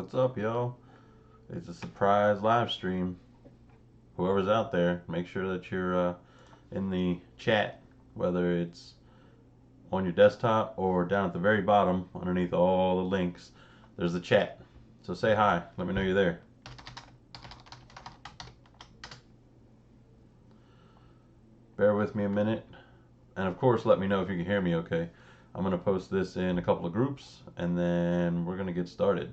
What's up, y'all? It's a surprise live stream. Whoever's out there, make sure that you're in the chat, whether it's on your desktop or down at the very bottom underneath all the links. There's the chat. So say hi. Let me know you're there. Bear with me a minute. And of course, let me know if you can hear me okay. I'm going to post this in a couple of groups and then we're going to get started.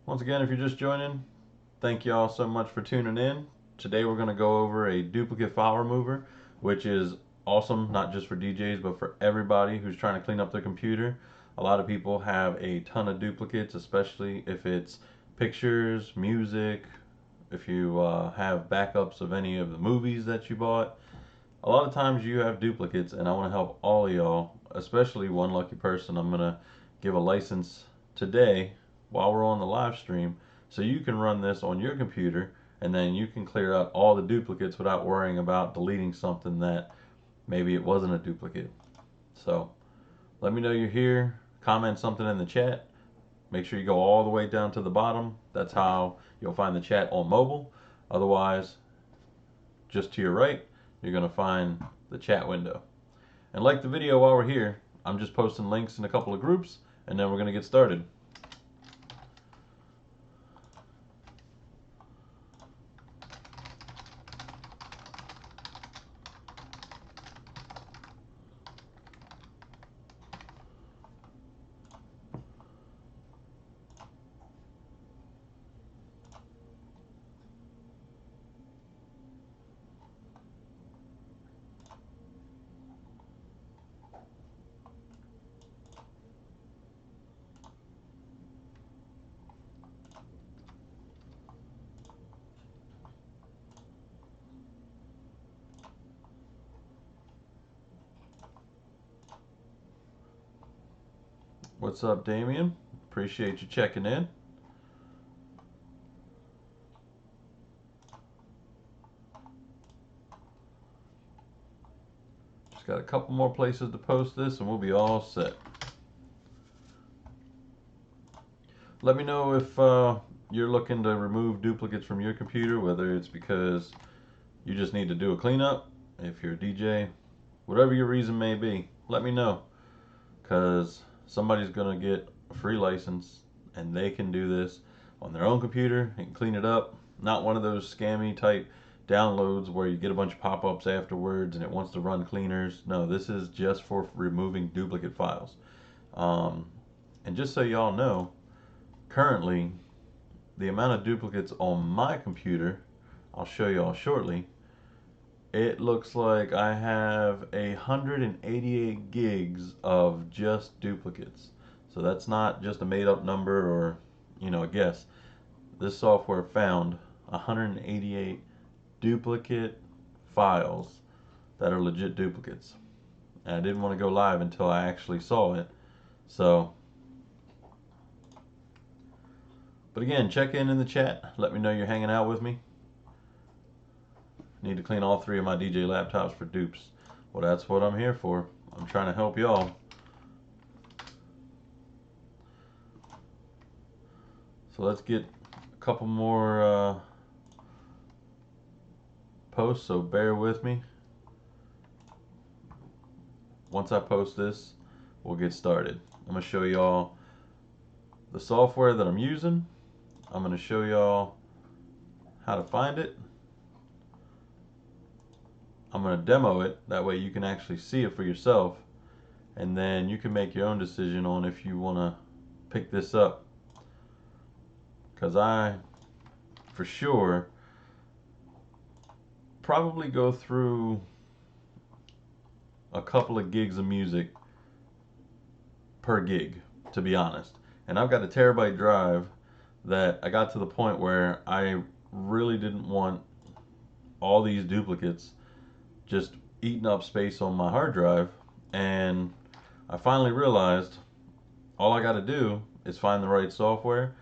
Once again, if you're just joining, thank you all so much for tuning in. Today we're going to go over a duplicate file remover, which is awesome, not just for DJs, but for everybody who's trying to clean up their computer. A lot of people have a ton of duplicates, especially if it's pictures, music, if you have backups of any of the movies that you bought. A lot of times you have duplicates, and I want to help all of y'all, especially one lucky person. I'm going to give a license today while we're on the live stream so you can run this on your computer and then you can clear out all the duplicates without worrying about deleting something that maybe it wasn't a duplicate. So let me know you're here, comment something in the chat. Make sure you go all the way down to the bottom. That's how you'll find the chat on mobile. Otherwise, just to your right, you're going to find the chat window. And like the video while we're here, I'm just posting links in a couple of groups and then we're going to get started. What's up, Damien? Appreciate you checking in. Just got a couple more places to post this and we'll be all set. Let me know if you're looking to remove duplicates from your computer, whether it's because you just need to do a cleanup, if you're a DJ, whatever your reason may be. Let me know, because somebody's going to get a free license and they can do this on their own computer and clean it up. Not one of those scammy type downloads where you get a bunch of pop-ups afterwards and it wants to run cleaners. No, this is just for removing duplicate files. And just so y'all know, currently the amount of duplicates on my computer, I'll show y'all shortly, it looks like I have 188 gigs of just duplicates. So that's not just a made up number or, a guess. This software found 188 duplicate files that are legit duplicates. And I didn't want to go live until I actually saw it. So, but again, check in the chat. Let me know you're hanging out with me. Need to clean all 3 of my DJ laptops for dupes. Well, that's what I'm here for. I'm trying to help y'all. So let's get a couple more posts, so bear with me. Once I post this, we'll get started. I'm going to show y'all the software that I'm using. I'm going to show y'all how to find it. I'm going to demo it. That way you can actually see it for yourself. And then you can make your own decision on if you want to pick this up. Because I, for sure, probably go through a couple of gigs of music per gig, to be honest. And I've got a terabyte drive that I got to the point where I really didn't want all these duplicates just eating up space on my hard drive. And I finally realized all I got to do is find the right software,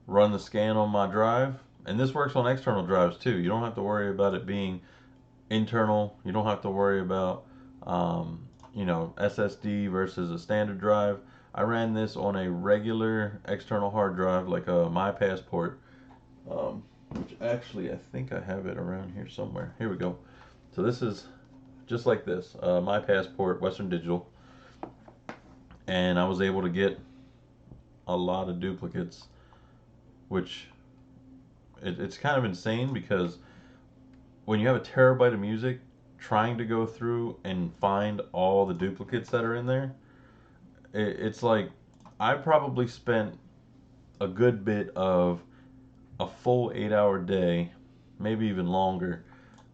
run the scan on my drive, and this works on external drives too. You don't have to worry about it being internal. You don't have to worry about SSD versus a standard drive. I ran this on a regular external hard drive like a My Passport, which actually I think I have it around here somewhere. Here we go. So this is just like this, My Passport, Western Digital, and I was able to get a lot of duplicates, which it's kind of insane because when you have a terabyte of music, trying to go through and find all the duplicates that are in there, it's like I probably spent a good bit of a full 8-hour day, maybe even longer,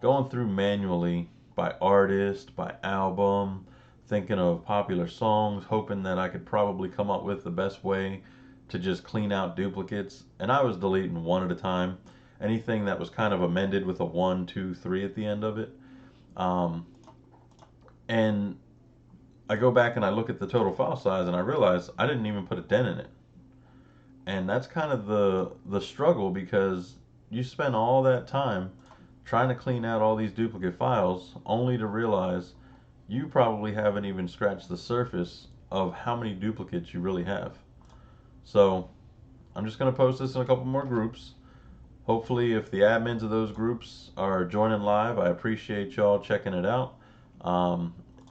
going through manually by artist, by album, thinking of popular songs, hoping that I could probably come up with the best way to just clean out duplicates. And I was deleting one at a time. Anything that was kind of amended with a 1, 2, 3 at the end of it. And I go back and I look at the total file size and I realize I didn't even put a dent in it. And that's kind of the struggle, because you spend all that time trying to clean out all these duplicate files only to realize you probably haven't even scratched the surface of how many duplicates you really have. So I'm just going to post this in a couple more groups. Hopefully, if the admins of those groups are joining live, I appreciate y'all checking it out.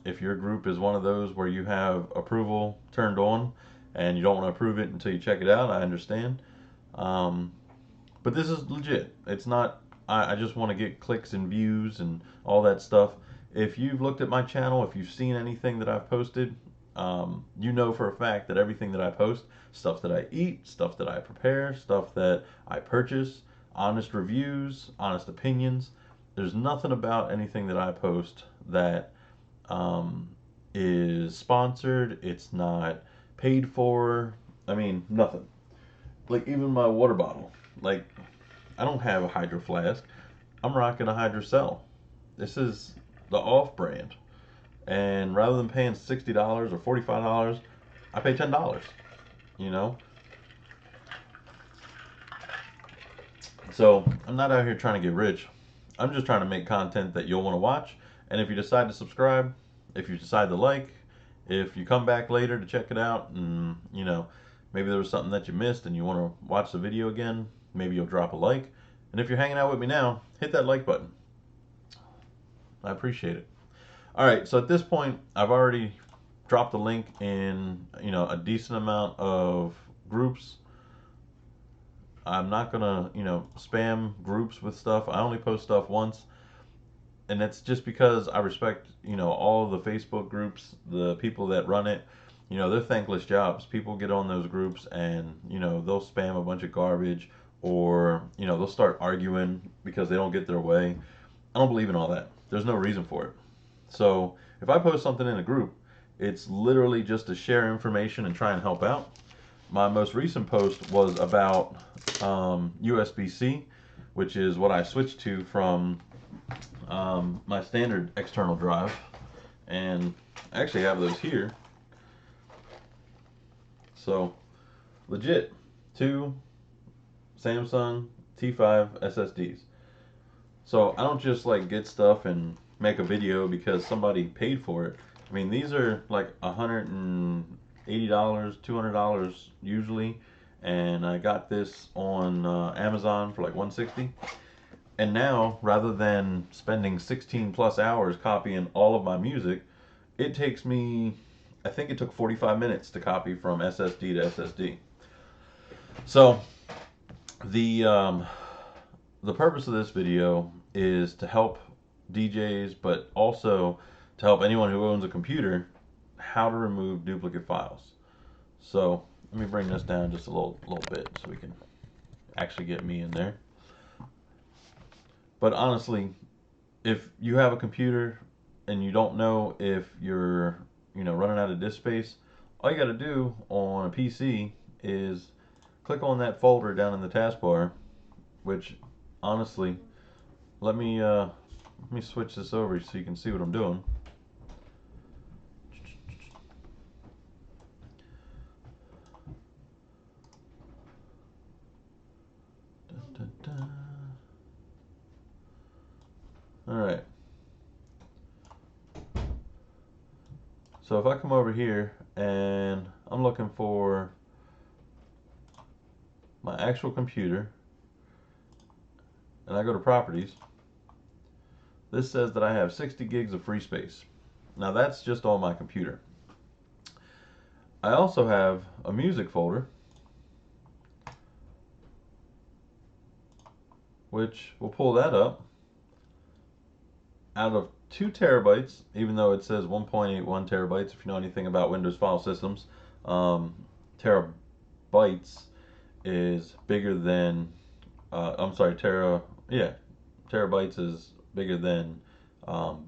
If your group is one of those where you have approval turned on and you don't want to approve it until you check it out, I understand. But this is legit. It's not, I just want to get clicks and views and all that stuff. If you've looked at my channel, if you've seen anything that I've posted, you know for a fact that everything that I post, stuff that I eat, stuff that I prepare, stuff that I purchase, honest reviews, honest opinions. There's nothing about anything that I post that is sponsored. It's not paid for. I mean, nothing. Like even my water bottle. Like, I don't have a Hydro Flask. I'm rocking a Hydrocell. This is the off brand. And rather than paying $60 or $45, I pay $10. You know? So I'm not out here trying to get rich. I'm just trying to make content that you'll want to watch. And if you decide to subscribe, if you decide to like, if you come back later to check it out, and maybe there was something that you missed and you want to watch the video again, maybe you'll drop a like. And if you're hanging out with me now, hit that like button. I appreciate it. All right, so at this point, I've already dropped the link in a decent amount of groups. I'm not gonna spam groups with stuff. I only post stuff once, and that's just because I respect all the Facebook groups, the people that run it. They're thankless jobs. People get on those groups and they'll spam a bunch of garbage, or they'll start arguing because they don't get their way. I don't believe in all that. There's no reason for it. So if I post something in a group, it's literally just to share information and try and help out. My most recent post was about USB-C, which is what I switched to from my standard external drive. And I actually have those here. So legit, 2 Samsung T5 SSDs. So I don't just like get stuff and make a video because somebody paid for it. I mean, these are like $180, $200 usually, and I got this on Amazon for like $160. And now, rather than spending 16 plus hours copying all of my music, it takes me, I think it took 45 minutes to copy from SSD to SSD. So the purpose of this video is to help DJs, but also to help anyone who owns a computer how to remove duplicate files. So let me bring this down just a little bit so we can actually get me in there. But honestly, if you have a computer and you don't know if you're running out of disk space, all you got to do on a PC is click on that folder down in the taskbar. Which honestly, let me switch this over so you can see what I'm doing. All right. So if I come over here and I'm looking for my actual computer and I go to properties, this says that I have 60 gigs of free space. Now that's just on my computer. I also have a music folder, which we'll pull that up. Out of 2 terabytes, even though it says 1.81 terabytes, if you know anything about Windows file systems, terabytes is bigger than, I'm sorry, terabytes is bigger than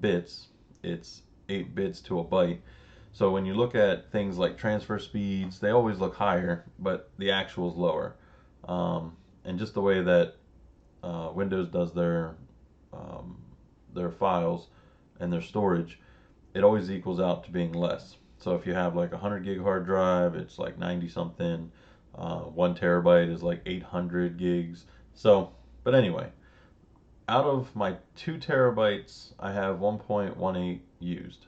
bits. It's 8 bits to a byte. So when you look at things like transfer speeds, they always look higher, but the actual is lower. And just the way that Windows does um, their files and their storage, it always equals out to being less. So if you have like a 100 gig hard drive, it's like 90 something. 1 terabyte is like 800 gigs. So, but anyway, out of my 2 terabytes, I have 1.18 used.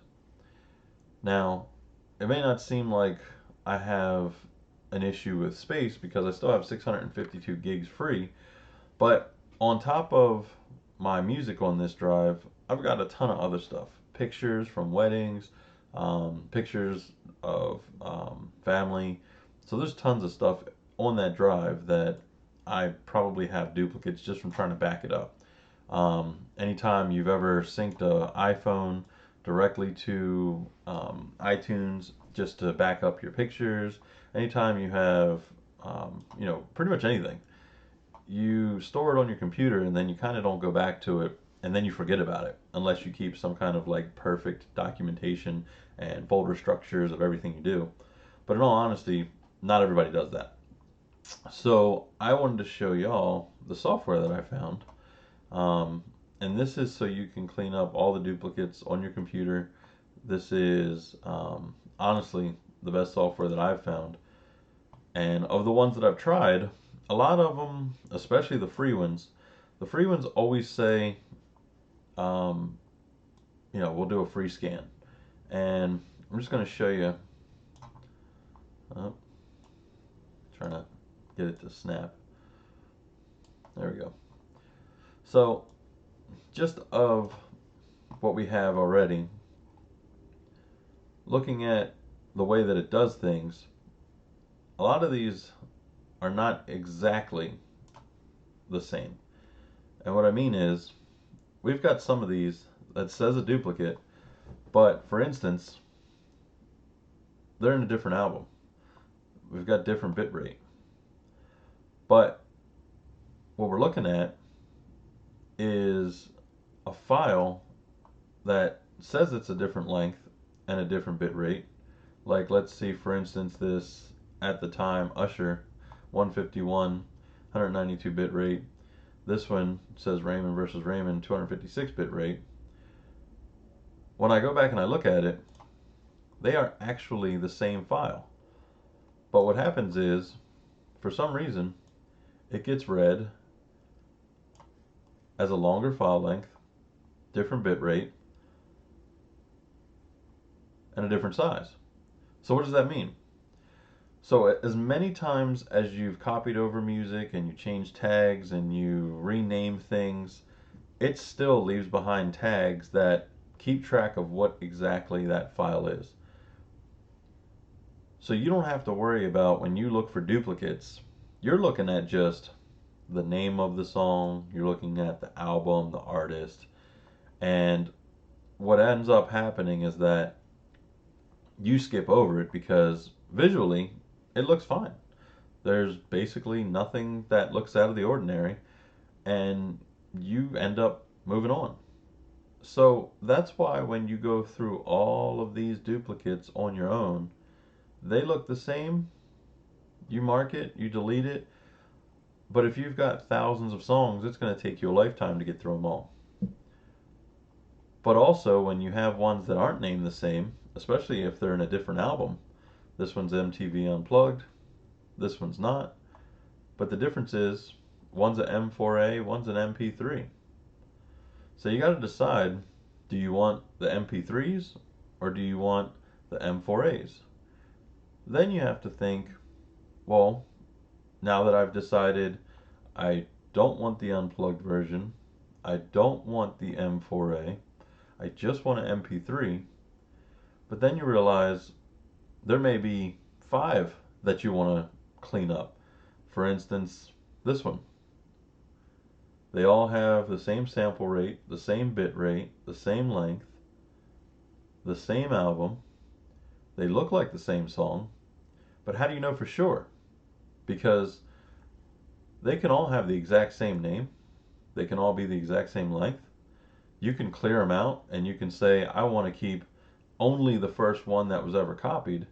Now, it may not seem like I have an issue with space because I still have 652 gigs free, but on top of my music on this drive, I've got a ton of other stuff. Pictures from weddings, pictures of family. So there's tons of stuff on that drive that I probably have duplicates just from trying to back it up. Anytime you've ever synced an iPhone directly to iTunes just to back up your pictures, anytime you have, pretty much anything, you store it on your computer and then you kind of don't go back to it and then you forget about it unless you keep some kind of like perfect documentation and folder structures of everything you do. But in all honesty, not everybody does that. So I wanted to show y'all the software that I found. Um, and this is so you can clean up all the duplicates on your computer. This is honestly the best software that I've found. And of the ones that I've tried, a lot of them, especially the free ones always say, um, we'll do a free scan. And I'm just going to show you, oh, trying to get it to snap. There we go. So just of what we have already, looking at the way that it does things, a lot of these are not exactly the same. And what I mean is, we've got some of these that says a duplicate, but for instance, they're in a different album. We've got different bit rate. But what we're looking at is a file that says it's a different length and a different bit rate. Like let's see, for instance, this at the time Usher 151 192 bit rate. This one says Raymond versus Raymond 256 bit rate. When I go back and I look at it, they are actually the same file. But what happens is, for some reason, it gets read as a longer file length, different bit rate, and a different size. So what does that mean? So as many times as you've copied over music and you change tags and you rename things, it still leaves behind tags that keep track of what exactly that file is. So you don't have to worry about when you look for duplicates, you're looking at just the name of the song, you're looking at the album, the artist, And what ends up happening is that you skip over it because visually it looks fine. There's basically nothing that looks out of the ordinary, and you end up moving on. So that's why when you go through all of these duplicates on your own, they look the same. You mark it, you delete it, but if you've got thousands of songs, it's going to take you a lifetime to get through them all. But also, when you have ones that aren't named the same, especially if they're in a different album, this one's MTV Unplugged, this one's not, but the difference is one's an M4A, one's an MP3. So you got to decide, do you want the MP3s or do you want the M4As? Then you have to think, well, now that I've decided I don't want the unplugged version, I don't want the M4A, I just want an MP3, but then you realize there may be 5 that you want to clean up. For instance, this one. They all have the same sample rate, the same bit rate, the same length, the same album. They look like the same song, but how do you know for sure? Because they can all have the exact same name, they can all be the exact same length. You can clear them out and you can say, I want to keep only the first one that was ever copied.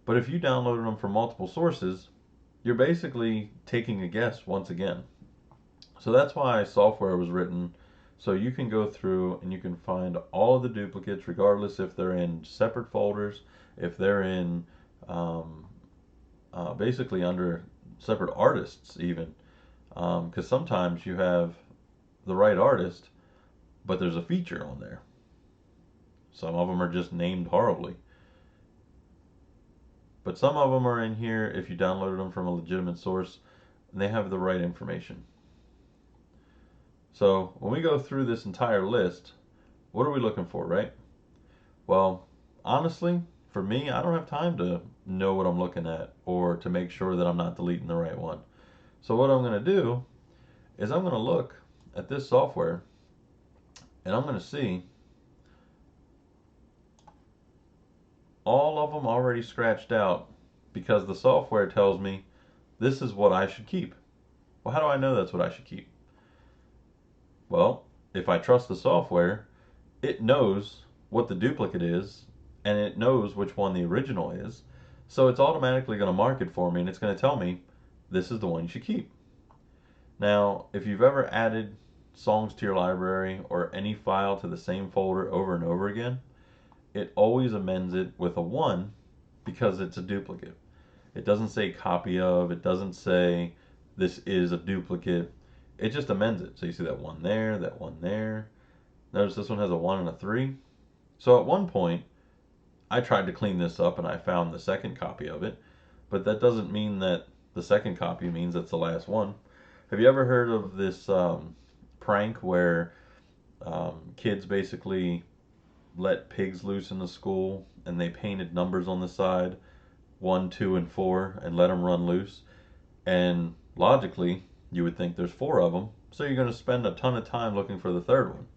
But if you downloaded them from multiple sources, you're basically taking a guess once again. So that's why software was written, so you can go through and you can find all of the duplicates, regardless if they're in separate folders, if they're in basically under separate artists even. Because sometimes you have the right artist, but there's a feature on there. Some of them are just named horribly. But some of them are in here if you downloaded them from a legitimate source and they have the right information. So when we go through this entire list, what are we looking for, right? Well, honestly, for me, I don't have time to know what I'm looking at or to make sure that I'm not deleting the right one. So what I'm going to do is I'm going to look at this software and I'm going to see all of them already scratched out because the software tells me this is what I should keep. Well, how do I know that's what I should keep? Well, if I trust the software, it knows what the duplicate is and it knows which one the original is. So it's automatically going to mark it for me and it's going to tell me this is the one you should keep. Now, if you've ever added songs to your library or any file to the same folder over and over again, it always amends it with a 1 because it's a duplicate. It doesn't say copy of, it doesn't say this is a duplicate. It just amends it. So you see that 1 there, that 1 there. Notice this one has a 1 and a 3. So at one point, I tried to clean this up and I found the second copy of it, but that doesn't mean that the second copy means it's the last one. Have you ever heard of this prank where kids basically let pigs loose in the school and they painted numbers on the side, 1, 2, and 4, and let them run loose? And logically, you would think there's 4 of them, so you're going to spend a ton of time looking for the third one.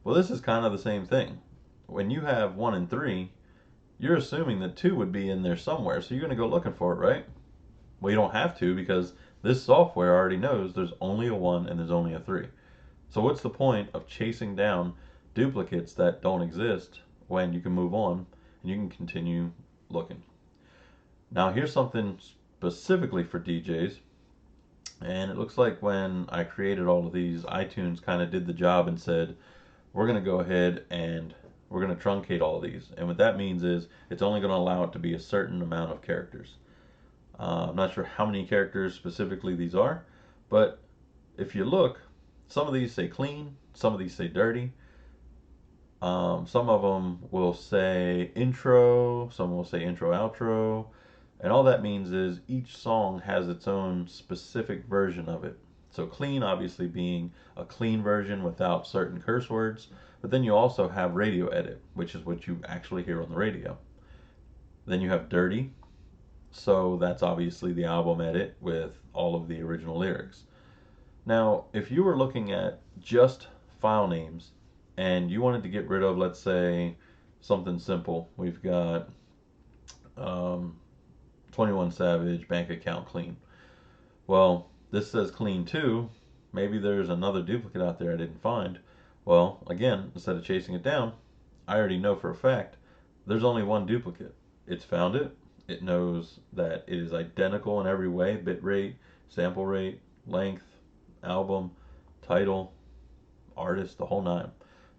Well, this is kind of the same thing. When you have 1 and 3, you're assuming that 2 would be in there somewhere, so you're going to go looking for it, right? Well, you don't have to because this software already knows there's only a 1 and there's only a 3. So what's the point of chasing down duplicates that don't exist when you can move on and you can continue looking? Now here's something specifically for DJs, and it looks like when I created all of these, iTunes kind of did the job and said, we're going to go ahead and we're going to truncate all of these. And what that means is it's only going to allow it to be a certain amount of characters. I'm not sure how many characters specifically these are, but if you look, some of these say clean, some of these say dirty. Some of them will say intro, some will say intro outro, and all that means is each song has its own specific version of it. So clean obviously being a clean version without certain curse words, but then you also have radio edit, which is what you actually hear on the radio. Then you have dirty, so that's obviously the album edit with all of the original lyrics. Now, if you were looking at just file names and you wanted to get rid of, let's say, something simple. We've got um, 21 Savage bank account clean. Well, this says clean too. Maybe there's another duplicate out there I didn't find. Well, again, instead of chasing it down, I already know for a fact there's only one duplicate. It's found it. It knows that it is identical in every way: bit rate, sample rate, length, album, title, artist, the whole nine.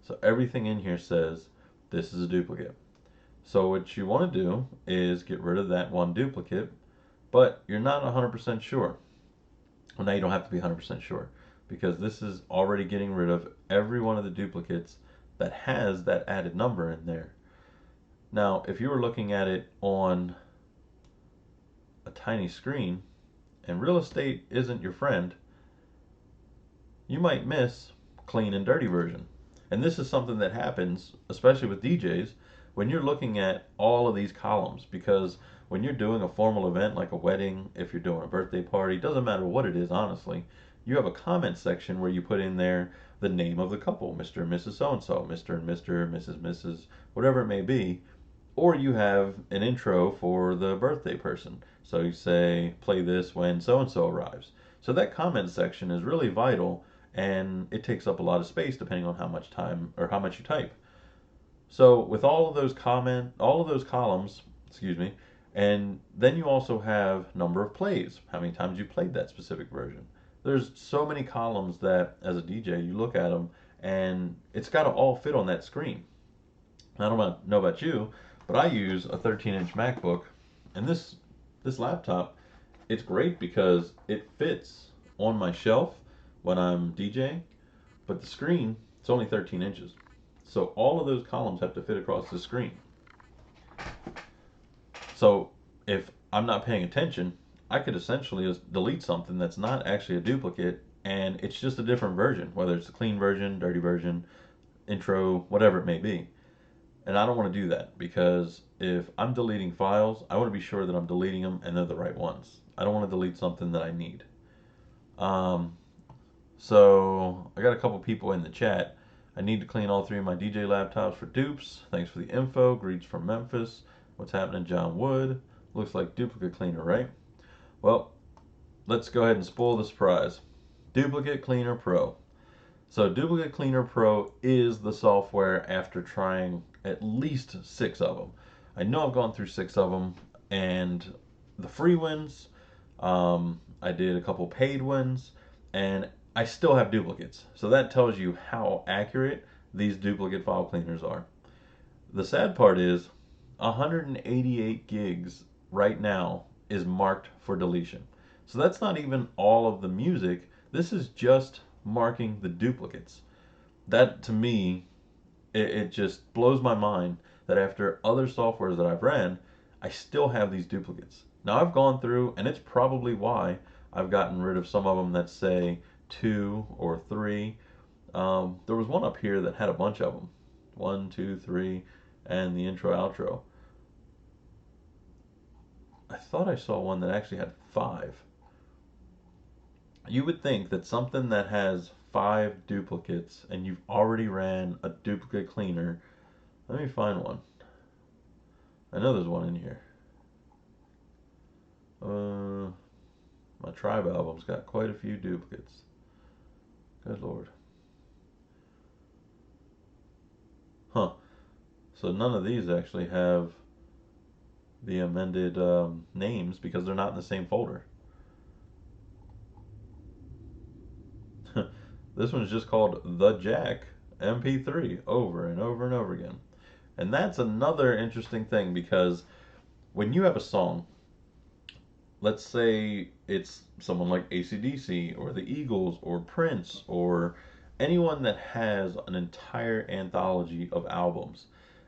So everything in here says this is a duplicate. So what you want to do is get rid of that one duplicate, but you're not 100% sure. Well, now you don't have to be 100% sure, because this is already getting rid of every one of the duplicates that has that added number in there. Now, if you were looking at it on a tiny screen and real estate isn't your friend, you might miss clean and dirty version. And this is something that happens, especially with DJs, when you're looking at all of these columns, because when you're doing a formal event like a wedding, if you're doing a birthday party, doesn't matter what it is, honestly, you have a comment section where you put in there the name of the couple, Mr. and Mrs. So-and-so, Mr. and Mr., Mrs., whatever it may be, or you have an intro for the birthday person. So you say, play this when so-and-so arrives. So that comment section is really vital, and it takes up a lot of space depending on how much time or how much you type. So with all of those columns, excuse me, and then you also have number of plays, how many times you played that specific version. There's so many columns that as a DJ you look at them and it's got to all fit on that screen. I don't know about you, but I use a 13-inch MacBook, and this laptop, it's great because it fits on my shelf when I'm DJing, but the screen, it's only 13 inches. So all of those columns have to fit across the screen. So if I'm not paying attention, I could essentially just delete something that's not actually a duplicate, and it's just a different version, whether it's a clean version, dirty version, intro, whatever it may be. And I don't want to do that, because if I'm deleting files, I want to be sure that I'm deleting them and they're the right ones. I don't want to delete something that I need. Um, so I got a couple people in the chat. I need to clean all three of my DJ laptops for dupes. Thanks for the info. Greets from Memphis. What's happening, John Wood? Looks like duplicate cleaner, right? Well, let's go ahead and spoil the surprise. Duplicate Cleaner Pro. So Duplicate Cleaner Pro is the software after trying at least 6 of them. I know I've gone through 6 of them, and the free ones, I did a couple paid ones, and I still have duplicates. So that tells you how accurate these duplicate file cleaners are. The sad part is 188 gigs right now is marked for deletion. So that's not even all of the music. This is just marking the duplicates. That to me, it just blows my mind that after other softwares that I've ran, I still have these duplicates. Now I've gone through, and it's probably why I've gotten rid of some of them that say 2 or 3. There was one up here that had a bunch of them. 1, 2, 3, and the intro outro. I thought I saw one that actually had 5. You would think that something that has 5 duplicates and you've already ran a duplicate cleaner. Let me find one. I know there's one in here. My Tribe album's got quite a few duplicates. Good lord. Huh. So none of these actually have the amended names because they're not in the same folder. This one's just called The Jack MP3 over and over and over again. And that's another interesting thing, because when you have a song, let's say it's someone like AC/DC or the Eagles or Prince or anyone that has an entire anthology of albums,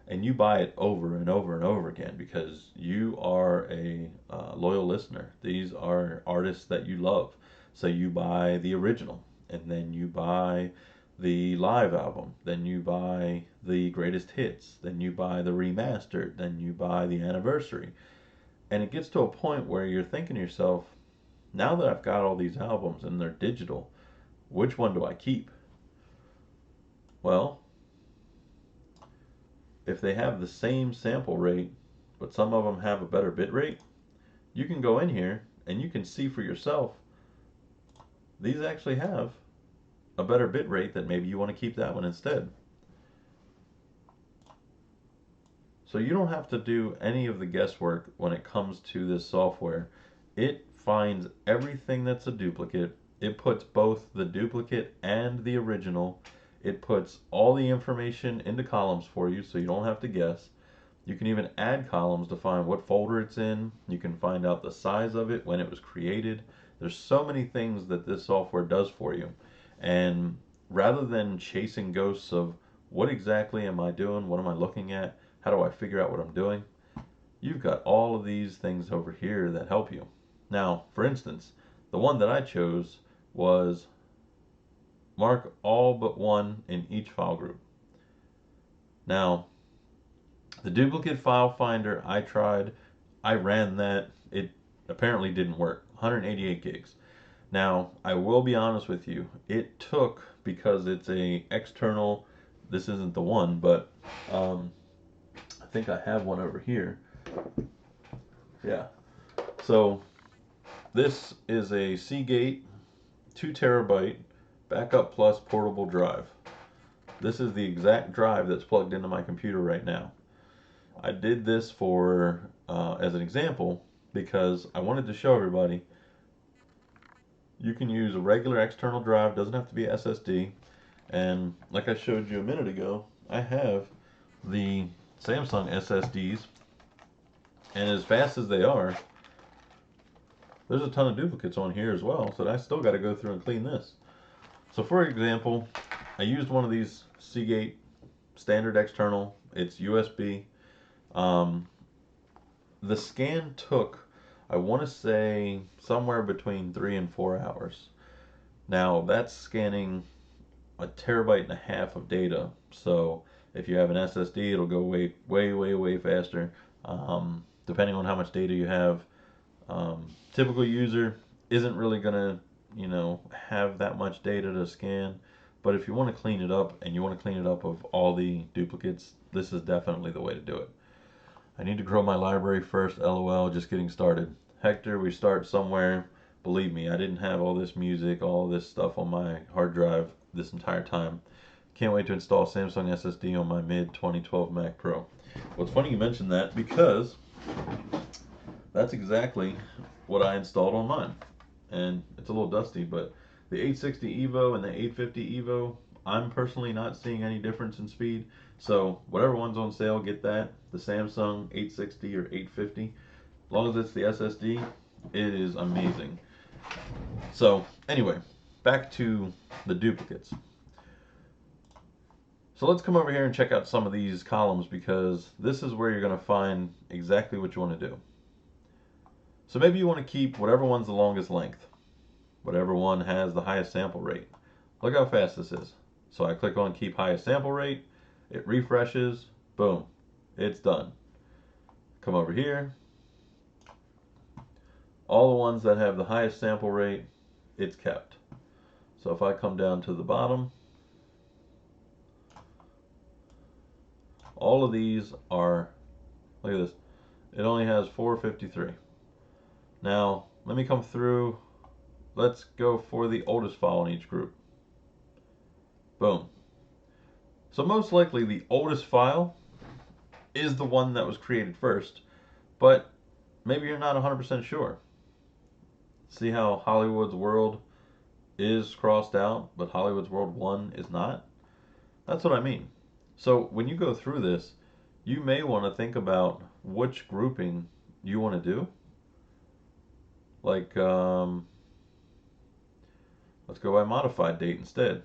and you buy it over and over and over again because you are a loyal listener. These are artists that you love. So you buy the original, and then you buy the live album, then you buy the greatest hits, then you buy the remastered, then you buy the anniversary. And it gets to a point where you're thinking to yourself, now that I've got all these albums and they're digital, which one do I keep? Well, if they have the same sample rate, but some of them have a better bit rate, you can go in here and you can see for yourself, these actually have a better bit rate that maybe you want to keep that one instead. So you don't have to do any of the guesswork when it comes to this software. It finds everything that's a duplicate. It puts both the duplicate and the original. It puts all the information into columns for you so you don't have to guess. You can even add columns to find what folder it's in. You can find out the size of it, when it was created. There's so many things that this software does for you. And rather than chasing ghosts of what exactly am I doing, what am I looking at, how do I figure out what I'm doing, you've got all of these things over here that help you. Now, for instance, the one that I chose was mark all but one in each file group. Now, the duplicate file finder I tried, I ran that, it apparently didn't work. 188 gigs. Now, I will be honest with you, it took, because it's a external, this isn't the one, but I think I have one over here. Yeah. So this is a Seagate 2 terabyte backup plus portable drive. This is the exact drive that's plugged into my computer right now. I did this for as an example because I wanted to show everybody you can use a regular external drive, doesn't have to be SSD, and like I showed you a minute ago, I have the Samsung SSDs, and as fast as they are, there's a ton of duplicates on here as well, so I still got to go through and clean this. So for example, I used one of these Seagate standard external, it's USB. The scan took, I want to say, somewhere between 3 and 4 hours. Now that's scanning a terabyte and a half of data, so if you have an SSD, it'll go way faster, depending on how much data you have. Typical user isn't really gonna, have that much data to scan, but if you want to clean it up and you want to clean it up of all the duplicates, this is definitely the way to do it. I need to grow my library first, LOL, just getting started. Hector, we start somewhere. Believe me, I didn't have all this music, all this stuff on my hard drive this entire time. Can't wait to install Samsung SSD on my mid 2012 Mac Pro. Well, it's funny you mentioned that because that's exactly what I installed on mine. And it's a little dusty, but the 860 EVO and the 850 EVO, I'm personally not seeing any difference in speed. So whatever one's on sale, get that. The Samsung 860 or 850. As long as it's the SSD, it is amazing. So anyway, back to the duplicates. So let's come over here and check out some of these columns because this is where you're going to find exactly what you want to do. So maybe you want to keep whatever one's the longest length, whatever one has the highest sample rate. Look how fast this is. So I click on keep highest sample rate, it refreshes, boom, it's done. Come over here, all the ones that have the highest sample rate, it's kept. So if I come down to the bottom, all of these are, look at this, it only has 453. Now, let me come through, let's go for the oldest file in each group. Boom. So most likely the oldest file is the one that was created first, but maybe you're not 100% sure. See how Hollywood's World is crossed out, but Hollywood's World 1 is not? That's what I mean. So when you go through this, you may want to think about which grouping you want to do. Like, let's go by modified date instead.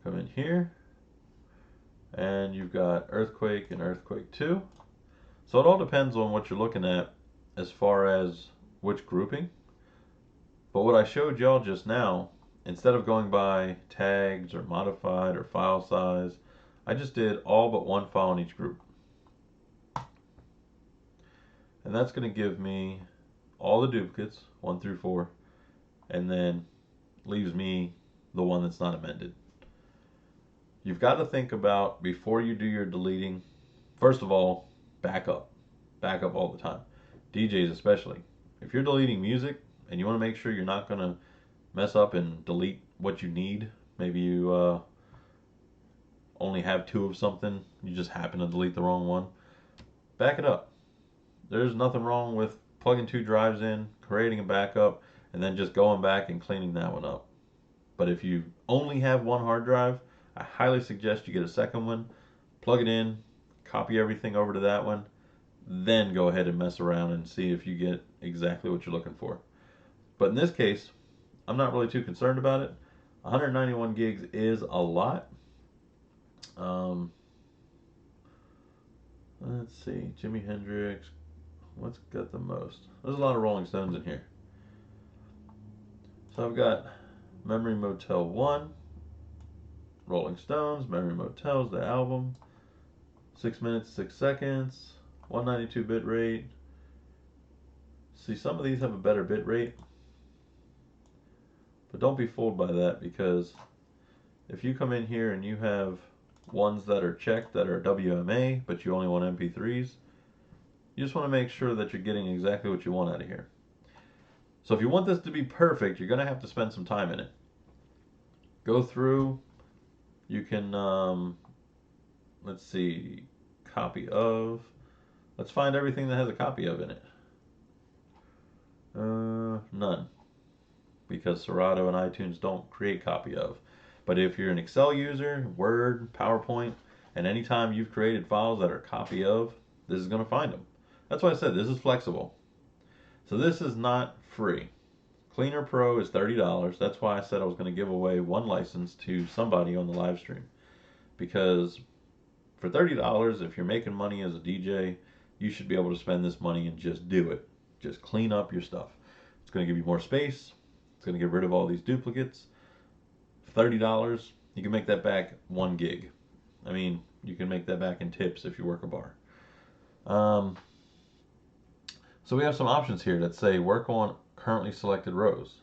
Come in here, and you've got Earthquake and Earthquake 2. So it all depends on what you're looking at as far as which grouping. But what I showed y'all just now, instead of going by tags or modified or file size, I just did all but one file in each group. And that's going to give me all the duplicates, 1 through 4, and then leaves me the one that's not amended. you've got to think about before you do your deleting. First of all, back up. Back up all the time. DJs especially. If you're deleting music and you want to make sure you're not going to mess up and delete what you need, maybe you only have two of something, you just happen to delete the wrong one, back it up. There's nothing wrong with plugging two drives in, creating a backup, and then just going back and cleaning that one up. But if you only have one hard drive, I highly suggest you get a second one, plug it in, copy everything over to that one, then go ahead and mess around and see if you get exactly what you're looking for. But in this case, I'm not really too concerned about it. 191 gigs is a lot. Let's see, Jimi Hendrix, what's got the most? There's a lot of Rolling Stones in here. So I've got Memory Motel 1, Rolling Stones, Memory Motels, the album, 6 minutes, 6 seconds, 192 bit rate. See, some of these have a better bit rate, but don't be fooled by that, because if you come in here and you have ones that are checked that are WMA, but you only want MP3s, you just want to make sure that you're getting exactly what you want out of here. So if you want this to be perfect, you're going to have to spend some time in it. Go through, you can, let's see, copy of, let's find everything that has a copy of in it. None, because Serato and iTunes don't create copy of. But if you're an Excel user, Word, PowerPoint, and anytime you've created files that are copy of, this is going to find them. That's why I said this is flexible. So this is not free. Cleaner Pro is $30. That's why I said I was going to give away one license to somebody on the live stream. Because for $30, if you're making money as a DJ, you should be able to spend this money and just do it. Just clean up your stuff. It's going to give you more space. It's going to get rid of all these duplicates. $30, you can make that back 1 gig. I mean, you can make that back in tips if you work a bar. So we have some options here that say work on currently selected rows.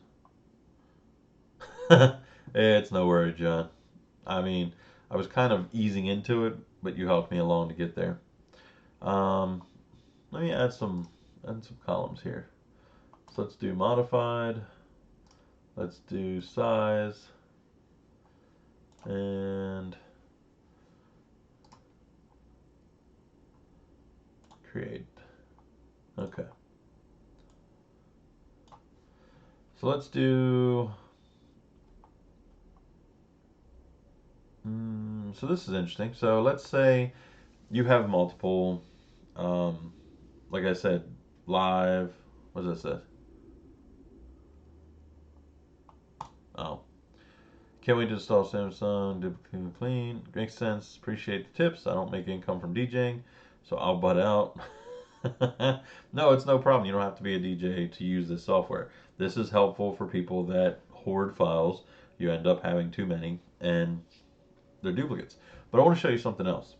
It's no worry, John. I mean, I was kind of easing into it, but you helped me along to get there. Let me add some columns here. So let's do modified. Let's do size. And create. Okay. So let's do, so this is interesting. So let's say you have multiple, like I said, live, what does that say? Oh. Can we just install Samsung, duplicate clean? Makes sense. Appreciate the tips. I don't make income from DJing, so I'll butt out. No, it's no problem. You don't have to be a DJ to use this software. This is helpful for people that hoard files. You end up having too many, and they're duplicates. But I want to show you something else.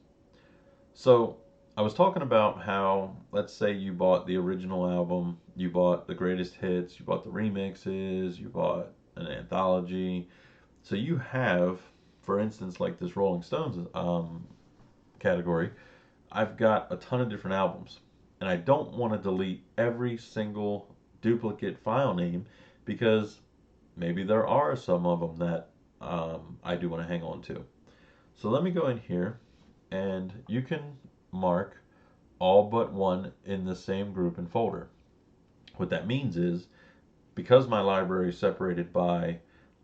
So I was talking about how, let's say you bought the original album, you bought the greatest hits, you bought the remixes, you bought an anthology. So you have, for instance, like this Rolling Stones category, I've got a ton of different albums. And I don't want to delete every single duplicate file name, because maybe there are some of them that I do want to hang on to. So let me go in here, and you can mark all but one in the same group and folder. What that means is, because my library is separated by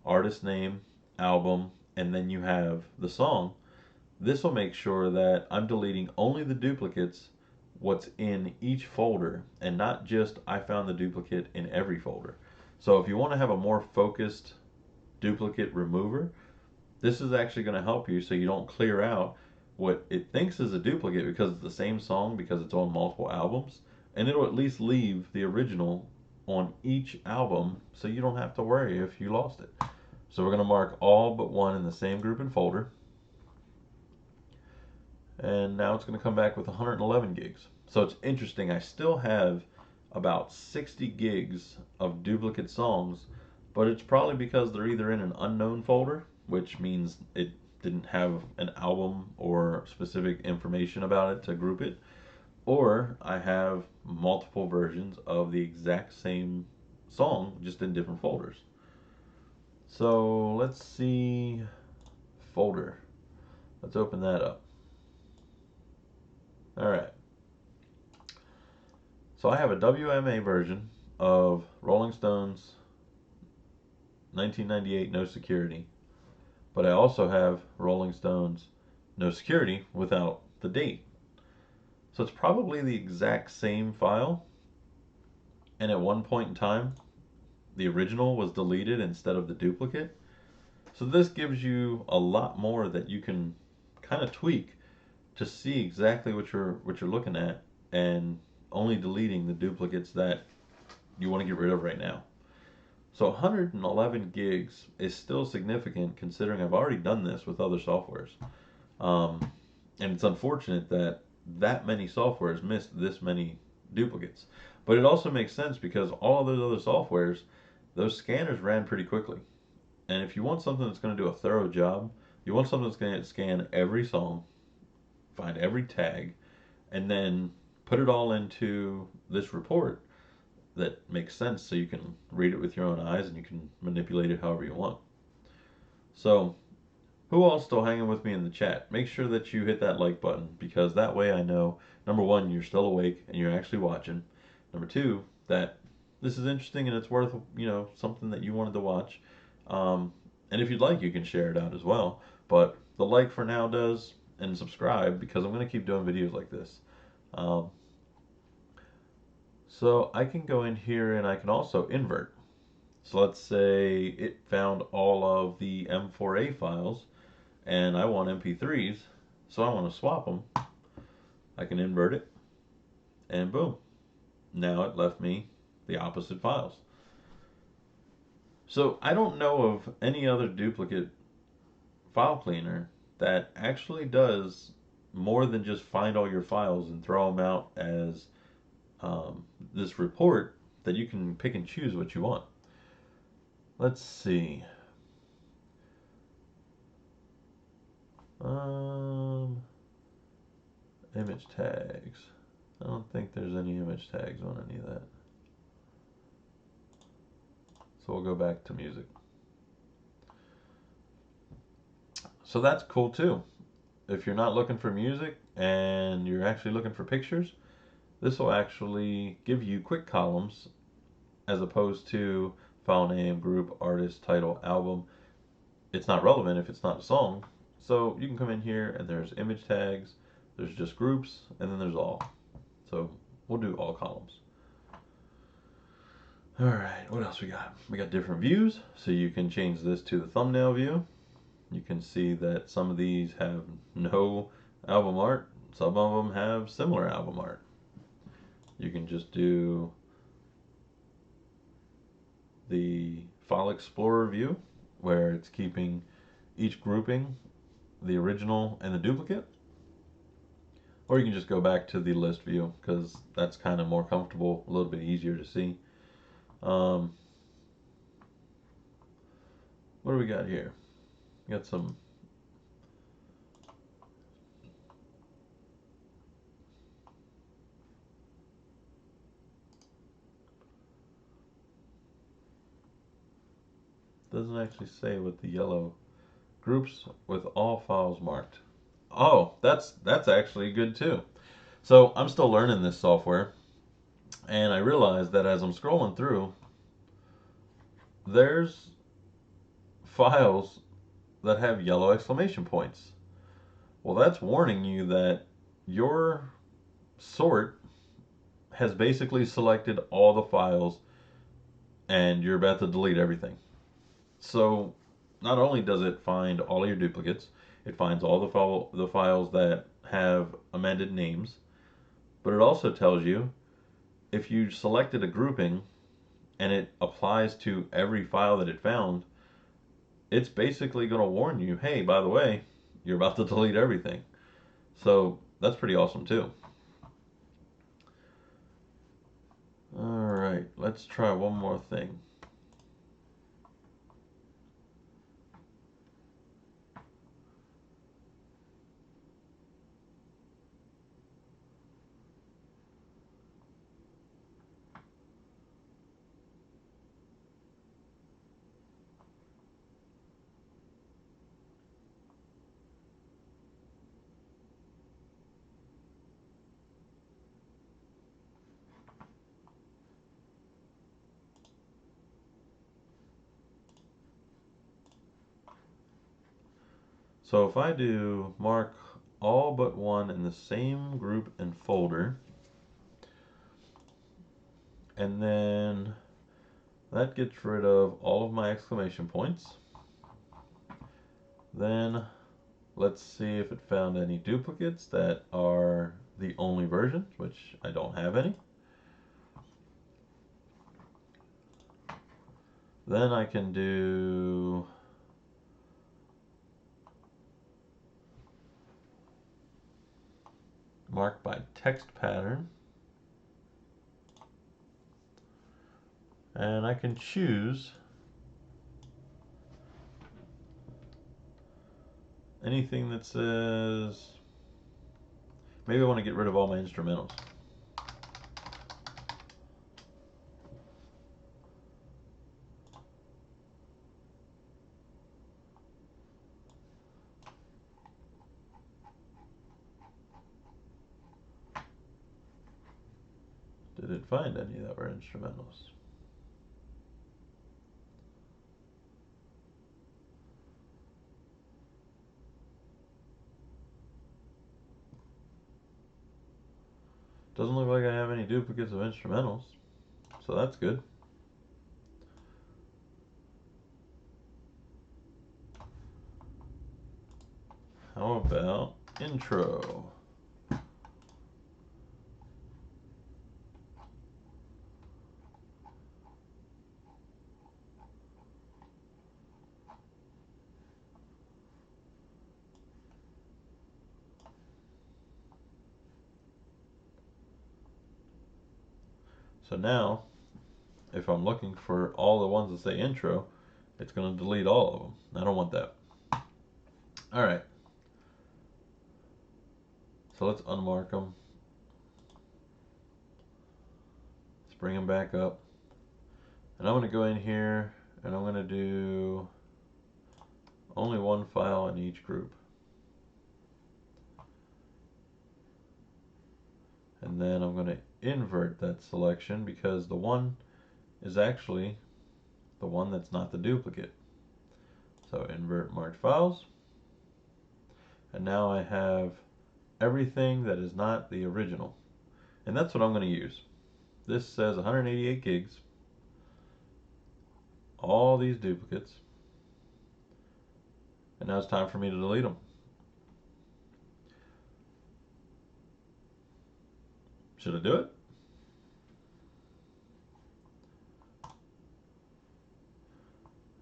artist name, album, and then you have the song, this will make sure that I'm deleting only the duplicates, what's in each folder, and not just I found the duplicate in every folder. So if you want to have a more focused duplicate remover, this is actually going to help you so you don't clear out what it thinks is a duplicate because it's the same song, because it's on multiple albums, and it'll at least leave the original on each album so you don't have to worry if you lost it. So we're going to mark all but one in the same group and folder. And now it's going to come back with 111 gigs. So it's interesting, I still have about 60 gigs of duplicate songs, but it's probably because they're either in an unknown folder, which means didn't have an album or specific information about it to group it, or I have multiple versions of the exact same song just in different folders. So let's see, folder. Let's open that up. All right. So I have a WMA version of Rolling Stones 1998 No Security, but I also have Rolling Stones No Security without the date. So it's probably the exact same file, and at one point in time, the original was deleted instead of the duplicate. So this gives you a lot more that you can kind of tweak to see exactly what you're looking at, and only deleting the duplicates that you want to get rid of right now. So 111 gigs is still significant considering I've already done this with other softwares. Um, and it's unfortunate that that many softwares missed this many duplicates. But it also makes sense because all of those other softwares, those scanners ran pretty quickly. And if you want something that's going to do a thorough job, you want something that's going to scan every song, find every tag, and then put it all into this report that makes sense so you can read it with your own eyes and you can manipulate it however you want. So, who all's still hanging with me in the chat? Make sure that you hit that like button because that way I know, number one, you're still awake and you're actually watching. Number two, that this is interesting and it's worth, something that you wanted to watch. And if you'd like, you can share it out as well. But the like for now does, and subscribe because I'm going to keep doing videos like this. Um, so I can go in here and I can also invert. So let's say it found all of the M4A files and I want MP3s, so I want to swap them. I can invert it and boom. Now it left me the opposite files. So I don't know of any other duplicate file cleaner that actually does more than just find all your files and throw them out as this report that you can pick and choose what you want. Let's see. Image tags. I don't think there's any image tags on any of that. So we'll go back to music. So that's cool too. If you're not looking for music and you're actually looking for pictures, this will actually give you quick columns as opposed to file name, group, artist, title, album. It's not relevant if it's not a song. So you can come in here and there's image tags, there's just groups, and then there's all. So we'll do all columns. All right, what else we got? We got different views, so you can change this to the thumbnail view. You can see that some of these have no album art, some of them have similar album art. You can just do the File Explorer view, where it's keeping each grouping, the original and the duplicate. Or you can just go back to the list view, because that's kind of more comfortable, a little bit easier to see. What do we got here? We got some doesn't actually say what the yellow groups with all files marked. Oh, that's actually good too. So I'm still learning this software, and I realized that as I'm scrolling through, there's files that have yellow exclamation points. Well, that's warning you that your sort has basically selected all the files and you're about to delete everything. So not only does it find all of your duplicates, it finds all the files that have amended names, but it also tells you if you selected a grouping and it applies to every file that it found, it's basically going to warn you, hey, by the way, you're about to delete everything. So that's pretty awesome too. All right, let's try one more thing. So if I do mark all but one in the same group and folder, and then that gets rid of all of my exclamation points. Then let's see if it found any duplicates that are the only version, which I don't have any. Then I can do mark by text pattern. And I can choose anything that says, maybe I want to get rid of all my instrumentals. Did it find any that were instrumentals? Doesn't look like I have any duplicates of instrumentals, so that's good. How about intro? So now, if I'm looking for all the ones that say intro, it's going to delete all of them. I don't want that. All right. So let's unmark them. Let's bring them back up. And I'm going to go in here and I'm going to do only one file in each group. And then I'm going to invert that selection because the one is actually the one that's not the duplicate. So invert marked files. And now I have everything that is not the original. And that's what I'm going to use. This says 188 gigs. All these duplicates. And now it's time for me to delete them. Should I do it?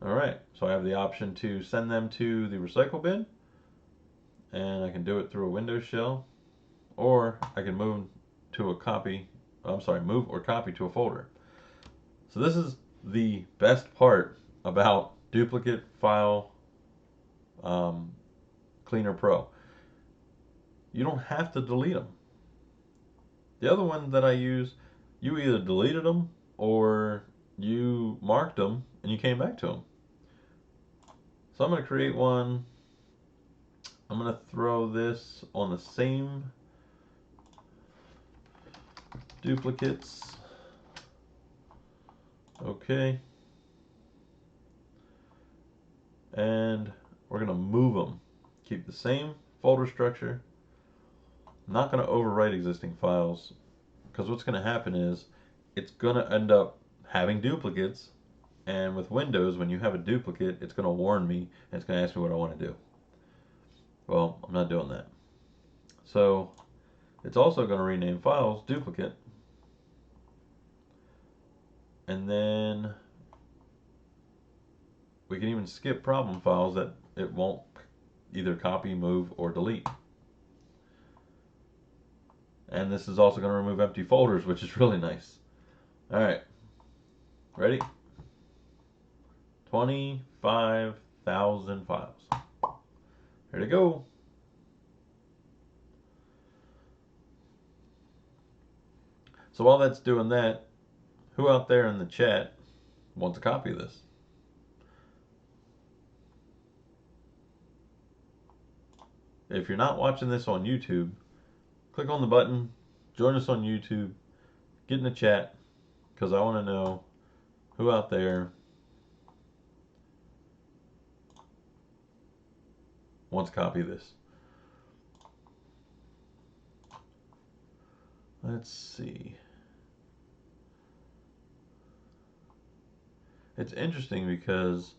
Alright, so I have the option to send them to the recycle bin, and I can do it through a Windows shell, or I can move or copy to a folder. So this is the best part about Duplicate File Cleaner Pro. You don't have to delete them. The other one that I use, you either deleted them or you marked them and you came back to them. So I'm going to create one. I'm going to throw this on the same duplicates. Okay. And we're going to move them. Keep the same folder structure. I'm not going to overwrite existing files because what's going to happen is it's going to end up having duplicates, and with Windows, when you have a duplicate, it's going to warn me and it's going to ask me what I want to do. Well, I'm not doing that. So it's also going to rename files duplicate, and then we can even skip problem files that it won't either copy, move, or delete. And this is also going to remove empty folders, which is really nice. Alright, ready? 25,000 files. Here to go. So while that's doing that, who out there in the chat wants a copy of this? If you're not watching this on YouTube, click on the button, join us on YouTube, get in the chat, because I want to know who out there wants a copy of this. Let's see. It's interesting because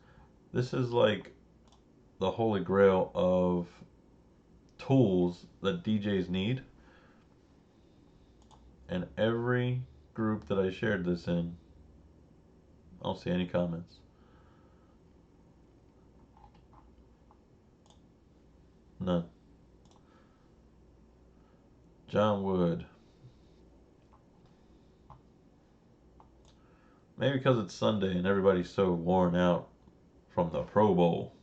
this is like the holy grail of tools that DJs need. And every group that I shared this in, I don't see any comments. None. John Wood. Maybe because it's Sunday and everybody's so worn out from the Pro Bowl.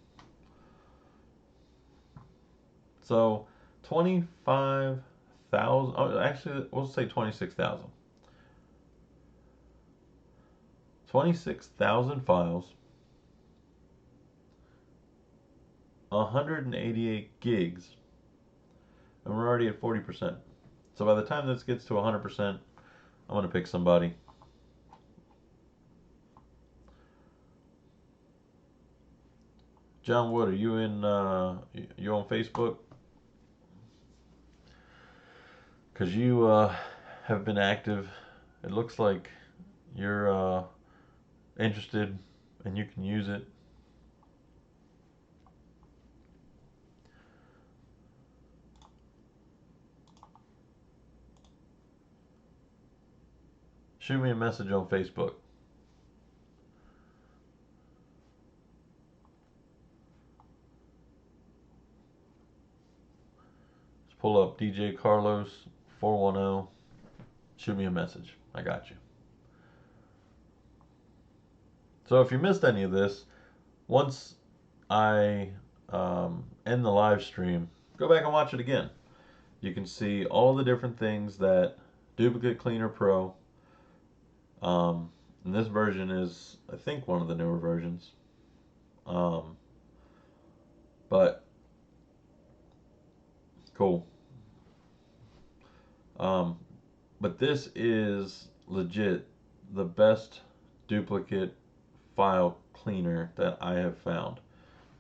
So, 25,000, oh, actually, we'll say 26,000. 26,000 files, 188 gigs, and we're already at 40%. So by the time this gets to 100%, I'm going to pick somebody. John Wood, are you you on Facebook? Because you have been active. It looks like you're interested and you can use it. Shoot me a message on Facebook. Just pull up DJ Carlos 410. Shoot me a message. I got you. So if you missed any of this, once I end the live stream, go back and watch it again. You can see all the different things that Duplicate Cleaner Pro, and this version is, I think, one of the newer versions. But cool. But this is legit the best duplicate file cleaner that I have found.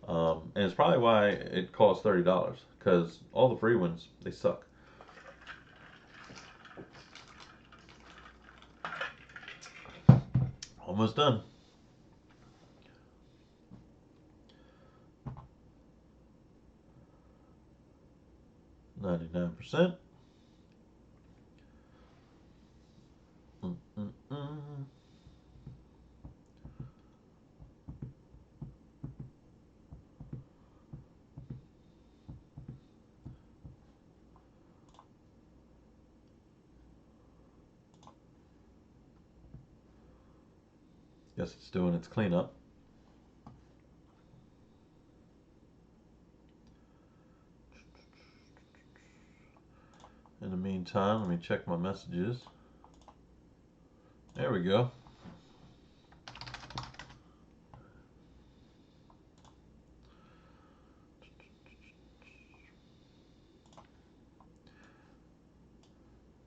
And it's probably why it costs $30, because all the free ones, they suck. Almost done. 99%. Guess it's doing its cleanup. In the meantime, let me check my messages. There we go.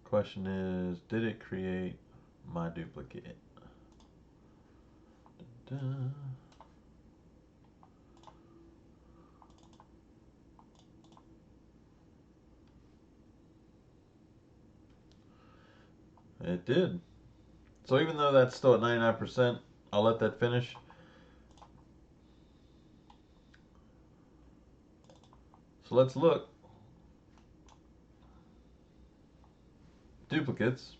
Question is, did it create my duplicate? Da-da. It did. So even though that's still at 99%, I'll let that finish. So let's look. Duplicates.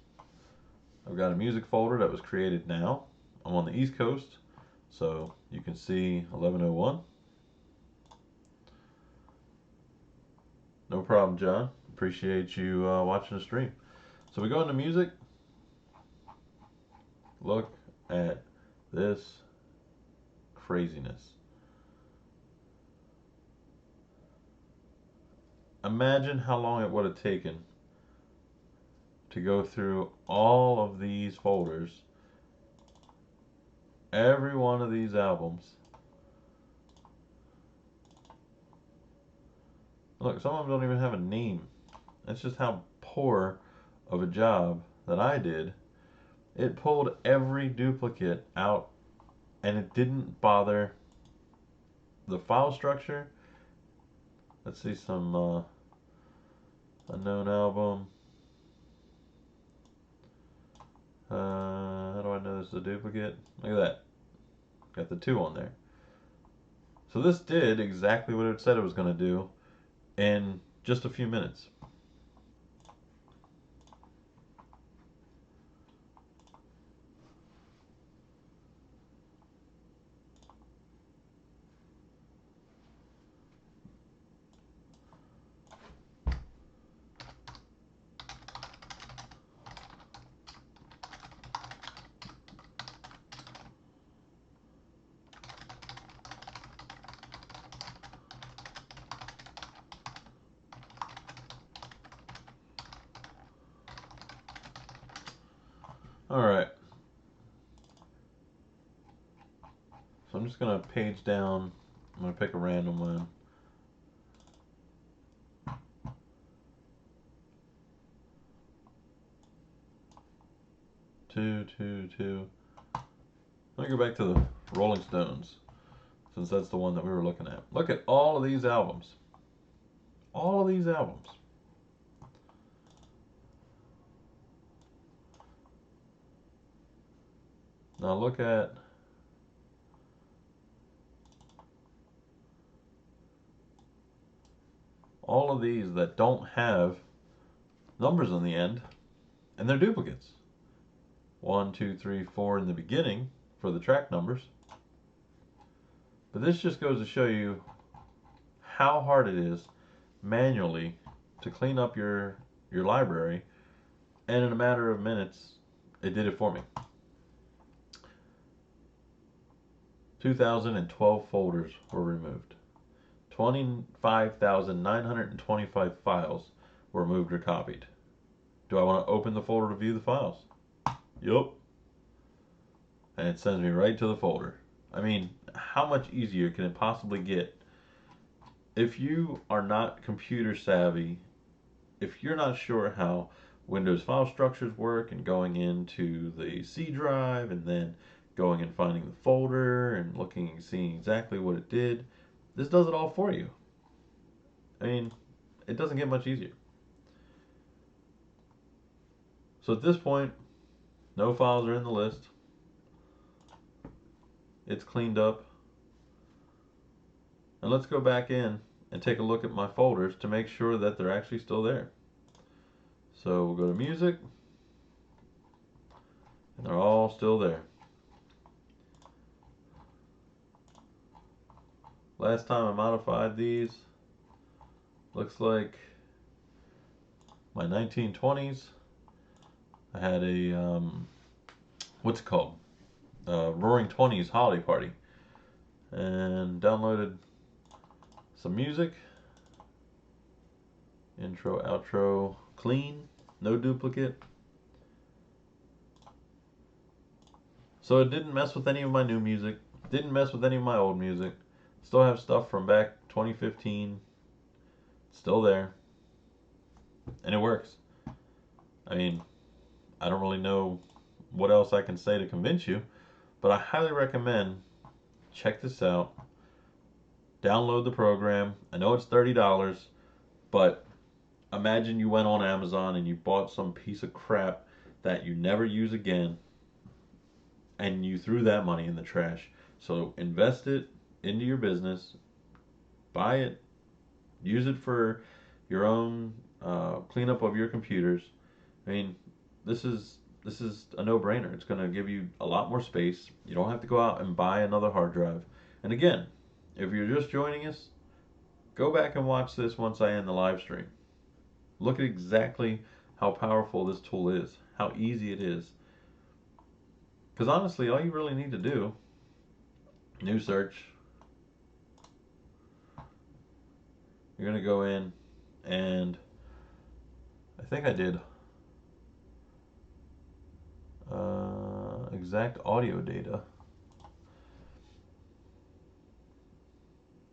I've got a music folder that was created now. I'm on the East Coast, so you can see 1101. No problem, John. Appreciate you watching the stream. So we go into music. Look at this craziness. Imagine how long it would have taken to go through all of these folders, every one of these albums. Look, some of them don't even have a name. That's just how poor of a job that I did. It pulled every duplicate out, and it didn't bother the file structure. Let's see some unknown album. How do I know this is a duplicate? Look at that. Got the 2 on there. So this did exactly what it said it was going to do in just a few minutes. Alright. So I'm just going to page down. I'm going to pick a random one. 2, 2, 2. Let me go back to the Rolling Stones, since that's the one that we were looking at. Look at all of these albums. All of these albums. Now look at all of these that don't have numbers on the end, and they're duplicates. 1, 2, 3, 4 in the beginning for the track numbers. But this just goes to show you how hard it is manually to clean up your library, and in a matter of minutes it did it for me. 2012 folders were removed. 25,925 files were moved or copied. Do I want to open the folder to view the files? Yup. And it sends me right to the folder. I mean, how much easier can it possibly get? If you are not computer savvy, if you're not sure how Windows file structures work and going into the C drive and then going and finding the folder and looking and seeing exactly what it did, this does it all for you. I mean, it doesn't get much easier. So at this point, no files are in the list. It's cleaned up. And let's go back in and take a look at my folders to make sure that they're actually still there. So we'll go to music, and they're all still there. Last time I modified these, looks like my 1920s. I had a, what's it called? Roaring 20s holiday party. And downloaded some music. Intro, outro, clean, no duplicate. So it didn't mess with any of my new music, didn't mess with any of my old music. Still have stuff from back 2015, still there, and it works. I mean, I don't really know what else I can say to convince you, but I highly recommend check this out. Download the program. I know it's $30, but imagine you went on Amazon and you bought some piece of crap that you never use again, and you threw that money in the trash. So invest it into your business, buy it, use it for your own cleanup of your computers. I mean, this is a no-brainer. It's going to give you a lot more space. You don't have to go out and buy another hard drive. And again, if you're just joining us, go back and watch this once I end the live stream. Look at exactly how powerful this tool is, how easy it is. Because honestly, all you really need to do, new search, you're going to go in and I think I did exact audio data,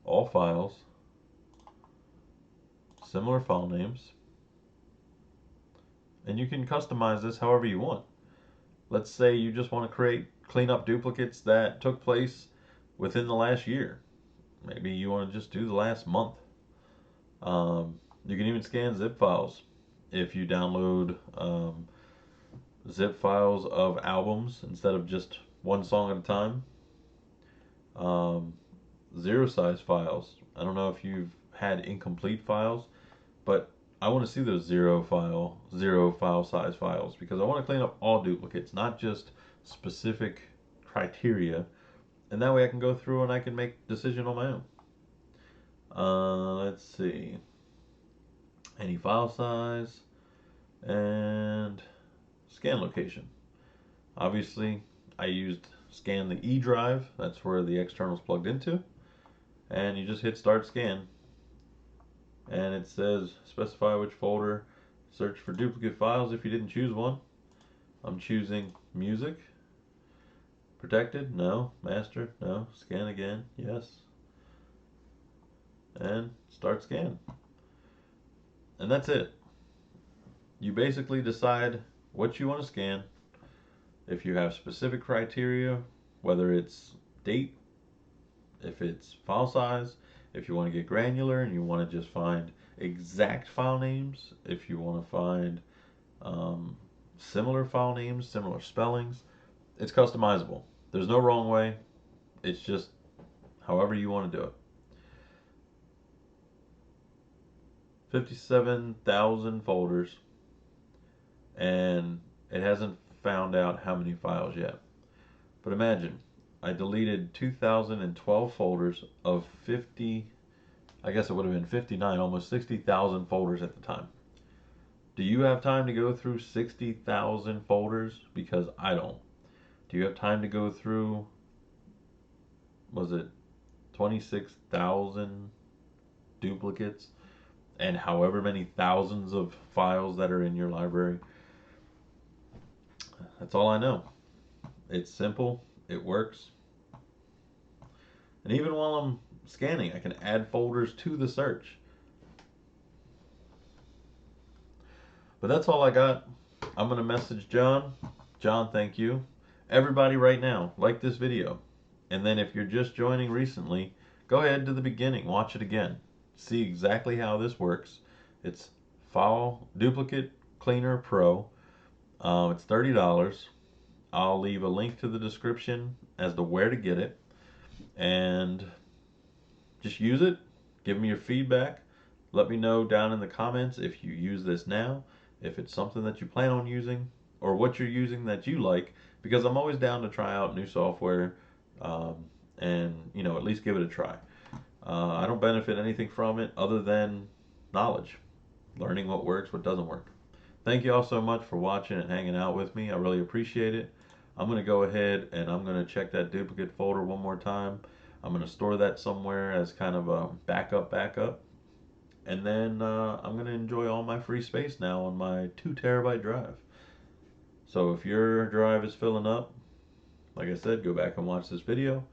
all files, similar file names, and you can customize this however you want. Let's say you just want to clean up duplicates that took place within the last year. Maybe you want to just do the last month. You can even scan zip files if you download zip files of albums instead of just one song at a time. Um, Zero size files. I don't know if you've had incomplete files, but I want to see those zero file size files because I want to clean up all duplicates, not just specific criteria, and that way I can go through and I can make decision on my own. Let's see, any file size and scan location. Obviously, I used scan the E drive. That's where the external is plugged into, and you just hit start scan, and it says specify which folder. Search for duplicate files if you didn't choose one. I'm choosing music. Protected? No. Master? No. Scan again? Yes. And start scan. And that's it. You basically decide what you want to scan. If you have specific criteria, whether it's date, if it's file size, if you want to get granular and you want to just find exact file names, if you want to find similar file names, similar spellings, it's customizable. There's no wrong way. It's just however you want to do it. 57,000 folders, and it hasn't found out how many files yet. But imagine, I deleted 2012 folders of 50, I guess it would have been 59, almost 60,000 folders at the time. Do you have time to go through 60,000 folders? Because I don't. Do you have time to go through, was it 26,000 duplicates and however many thousands of files that are in your library? That's all I know. It's simple, it works. And even while I'm scanning, I can add folders to the search. But that's all I got. I'm going to message John. John, thank you. Everybody right now, like this video. And then if you're just joining recently, go ahead to the beginning, watch it again. See exactly how this works. It's File Duplicate Cleaner Pro. It's $30. I'll leave a link to the description as to where to get it. And just use it. Give me your feedback. Let me know down in the comments if you use this now, if it's something that you plan on using, or what you're using that you like, because I'm always down to try out new software and at least give it a try. I don't benefit anything from it other than knowledge, learning what works, what doesn't work. Thank you all so much for watching and hanging out with me. I really appreciate it. I'm going to go ahead and I'm going to check that duplicate folder one more time. I'm going to store that somewhere as kind of a backup. And then I'm going to enjoy all my free space now on my 2 terabyte drive. So if your drive is filling up, like I said, go back and watch this video.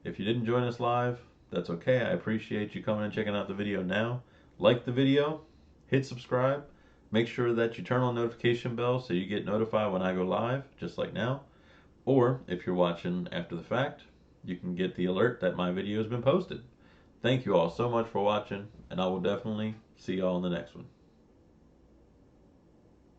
If you didn't join us live, that's okay. I appreciate you coming and checking out the video now. Like the video, hit subscribe. Make sure that you turn on notification bell so you get notified when I go live, just like now. Or if you're watching after the fact, you can get the alert that my video has been posted. Thank you all so much for watching, and I will definitely see y'all in the next one.